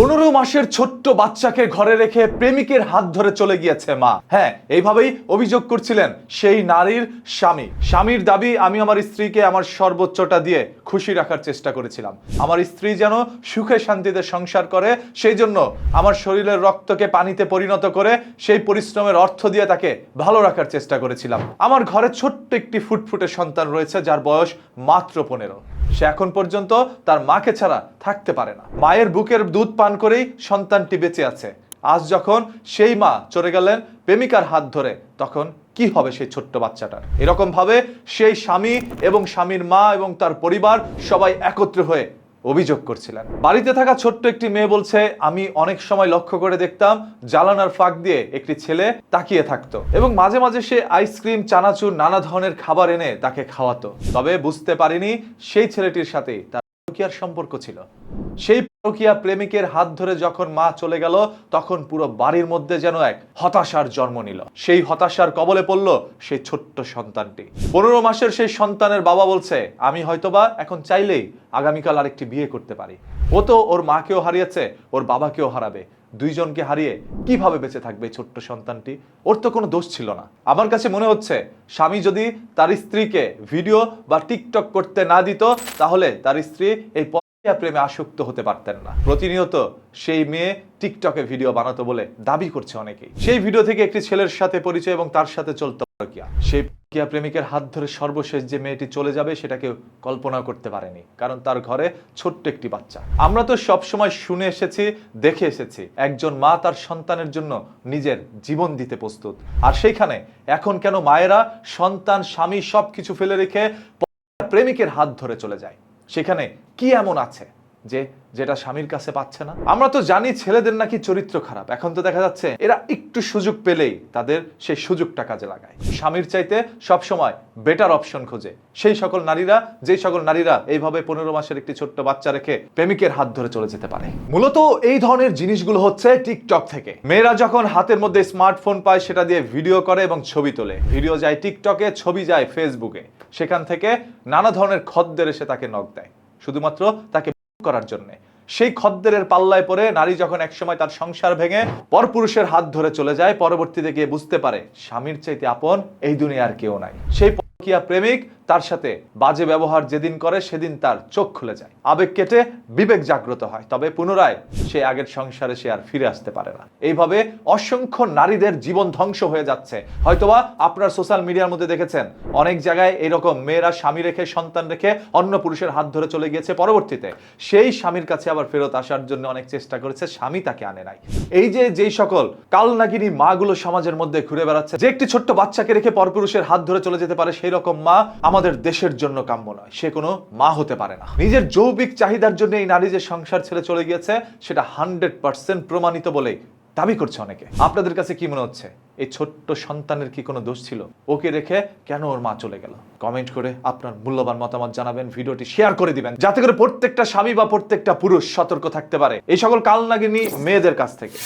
15 মাসের ছোট্ট বাচ্চাকে ঘরে রেখে প্রেমিকের হাত ধরে চলে গিয়েছে মা। হ্যাঁ, এইভাবেই অভিযোগ করছিলেন সেই নারীর স্বামী। স্বামীর দাবি, আমি আমার স্ত্রীকে আমার সর্বোচ্চটা দিয়ে খুশি রাখার চেষ্টা করেছিলাম। আমার স্ত্রী যেন সুখে শান্তিতে সংসার করে, সেই জন্য আমার শরীরের রক্তকে পানিতে পরিণত করে সেই পরিশ্রমের অর্থ দিয়ে তাকে ভালো রাখার চেষ্টা করেছিলাম। আমার ঘরে ছোট্ট একটি ফুটফুটে সন্তান রয়েছে যার বয়স মাত্র 15। সে এখন পর্যন্ত তার মাকে ছাড়া থাকতে পারে না। মায়ের বুকের দুধ পান করেই সন্তানটি বেঁচে আছে। আজ যখন সেই মা চলে গেলেন প্রেমিকার হাত ধরে, তখন কি হবে সেই ছোট্ট বাচ্চাটার? এরকম ভাবে সেই স্বামী এবং স্বামীর মা এবং তার পরিবার সবাই একত্র হয়ে অভিযোগ করছিলেন। বাড়িতে থাকা ছোট্ট একটি মেয়ে বলছে, আমি অনেক সময় লক্ষ্য করে দেখতাম জানালার ফাঁক দিয়ে একটি ছেলে তাকিয়ে থাকতো এবং মাঝে মাঝে সে আইসক্রিম, চানাচুর, নানা ধরনের খাবার এনে তাকে খাওয়াতো। তবে বুঝতে পারিনি সেই ছেলেটির সাথে তার পরকীয়ার সম্পর্ক ছিল। সেই পরকীয়া প্রেমিকের হাত ধরে যখন মা চলে গেল, তখন পুরো বাড়ির মধ্যে যেন এক হতাশার জন্ম নিল। সেই হতাশার কবলে পড়ল সেই ছোট্ট সন্তানটি। 15 মাসের সেই সন্তানের বাবা বলছে, আমি হয়তোবা এখন চাইলেই আগামীকাল আরেকটি বিয়ে করতে পারি। ও তো ওর মাকেও হারিয়েছে, ওর বাবাকেও হারাবে। দুইজনকে হারিয়ে কিভাবে বেঁচে থাকবে এই ছোট্ট সন্তানটি? ওর তো কোনো দোষ ছিল না। আমার কাছে মনে হচ্ছে স্বামী যদি তার স্ত্রীকে ভিডিও বা টিকটক করতে না দিত, তাহলে তার স্ত্রী এই প্রেমে আসক্ত হতে পারতেন না। প্রতিনিয়ত সেই মেয়ে টিকটকে ভিডিও বানাতো বলে দাবি করছে অনেকেই। সেই ভিডিও থেকে একটি ছেলের সাথে পরিচয় এবং তার সাথে চলতো পরকীয়া। সেই পরকীয়া প্রেমিকের হাত ধরে সর্বশেষ যে মেয়েটি চলে যাবে, সেটা কেউ কল্পনা করতে পারেনি, কারণ তার ঘরে ছোট্ট একটি বাচ্চা। আমরা তো সবসময় শুনে এসেছি, দেখে এসেছি একজন মা তার সন্তানের জন্য নিজের জীবন দিতে প্রস্তুত। আর সেইখানে এখন কেন মায়েরা সন্তান, স্বামী সবকিছু ফেলে রেখে প্রেমিকের হাত ধরে চলে যায়? সেখানে কি এমন আছে যেটা স্বামীর কাছে পাচ্ছে না? আমরা তো জানি ছেলেদের নাকি চরিত্র খারাপ। এখন তো দেখা যাচ্ছে এরা একটু সুযোগ পেলেই তাদের সেই সুযোগটা কাজে লাগায়। স্বামীর চাইতে সবসময় বেটার অপশন খোঁজে সেই সকল নারীরা এইভাবে 15 মাসের একটি ছোট্ট বাচ্চা রেখে প্রেমিকের হাত ধরে চলে যেতে পারে। মূলত এই ধরনের জিনিসগুলো হচ্ছে টিকটক থেকে। মেয়েরা যখন হাতের মধ্যে স্মার্টফোন পায়, সেটা দিয়ে ভিডিও করে এবং ছবি তোলে। ভিডিও যায় টিকটকে, ছবি যায় ফেসবুকে। সেখান থেকে নানা ধরনের খদ্দের এসে তাকে নক দেয় শুধুমাত্র তাকে করার জন্য। সেই খদ্দেরের পাল্লায় পড়ে নারী যখন একসময় তার সংসার ভেঙে পরপুরুষের হাত ধরে চলে যায়, পরবর্তীতে গিয়ে বুঝতে পারে স্বামীর চাইতে আপন এই দুনিয়ার কেউ নাই। সেই পরকীয়া প্রেমিক তার সাথে বাজে ব্যবহার যেদিন করে, সেদিন তার চোখ খুলে যায়, আবেগ কেটে বিবেক জাগ্রত হয়। তবে পুনরায় সে আগের সংসারে সে আর ফিরে আসতে পারে না। এইভাবে অসংখ্য নারীদের জীবন ধ্বংস হয়ে যাচ্ছে। হয়তোবা আপনার সোশ্যাল মিডিয়ার মধ্যে দেখেছেন অনেক জায়গায় এরকম মেয়েরা স্বামী রেখে, সন্তান রেখে অন্য পুরুষের হাত ধরে চলে গিয়েছে। পরবর্তীতে সেই স্বামীর কাছে আবার ফেরত আসার জন্য অনেক চেষ্টা করেছে, স্বামী তাকে আনে নাই। এই যেই সকল কালনাগিনী মাগুলো সমাজের মধ্যে ঘুরে বেড়াচ্ছে, যে একটি ছোট্ট বাচ্চাকে রেখে পরপুরুষের হাত ধরে চলে যেতে পারে, সেই রকম মা আমাদের দেশের জন্য কাম্য নয়। সে কোনো মা হতে পারে না। নিজের যৌবিক চাহিদার জন্য এই নারী যে সংসার ছেড়ে চলে গিয়েছে, সেটা 100% প্রমাণিত বলে দাবি করছে অনেকে। আপনাদের কাছে কি মনে হচ্ছে, এই ছোট্ট সন্তানের কি কোনো দোষ ছিল? ওকে রেখে কেন ওর মা চলে গেল? কমেন্ট করে আপনার মূল্যবান মতামত জানাবেন, ভিডিওটি শেয়ার করে দিবেন, যাতে করে প্রত্যেকটা স্বামী বা প্রত্যেকটা পুরুষ সতর্ক থাকতে পারে এই সকল কালনাগিনী মেয়েদের কাছ থেকে।